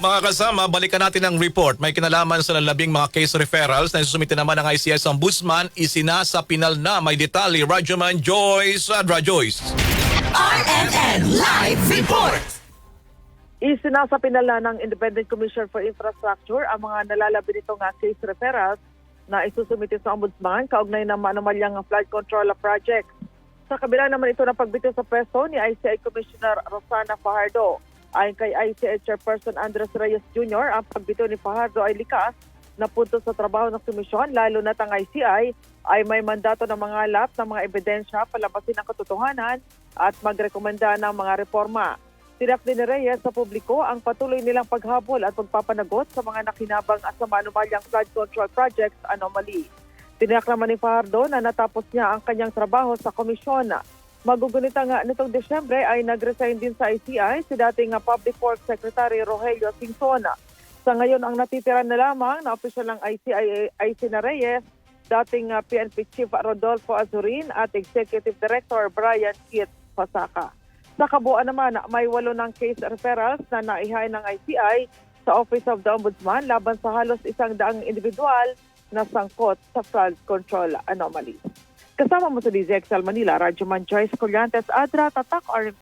Mga kasama, balikan natin ang report. May kinalaman sa lalabing mga case referrals na isusumite naman ng ICS Ombudsman. Isinasapinal na. May detalye. Radyoman Joyce. Joyce. RMN Live Report! Isinasapinal na ng Independent Commission for Infrastructure ang mga nalalabi nitong case referrals na isusumite sa Ombudsman kaugnay ng anomalyang flood control project. Sa kabila naman ito ng pagbitiw sa pwesto ni ICI Commissioner Rosana Fajardo. Ayon kay ICI Chairperson Andres Reyes Jr., ang pagbitiw ni Fajardo ay likas na punto sa trabaho ng komisyon, lalo na't ang ICI ay may mandato ng mga lap ng mga ebidensya, palabasin ang katotohanan at magrekomenda ng mga reforma. Tiyak din ni Reyes sa publiko ang patuloy nilang paghabol at pagpapanagot sa mga nakinabang at sa anomalyang flood control projects anomaly. Tiniyak naman ni Fajardo na natapos niya ang kanyang trabaho sa komisyon. Magugunita nga nitong Desyembre ay nag-resign din sa ICI si dating Public Works Secretary Rogelio Singson. Sa ngayon ang natitira na lamang na opisyal ng ICI ay sina Reyes, dating PNP Chief Rodolfo Azurin at Executive Director Brian Kit Pasaka. Sa kabuuan naman, may 8 ng case referrals na naihain ng ICI sa Office of the Ombudsman laban sa halos 100 individual na sangkot sa flood control anomaly. Kasama mo sa DZXL Manila, Radyoman Joyce Collantes, Adra, Tatak, RMN.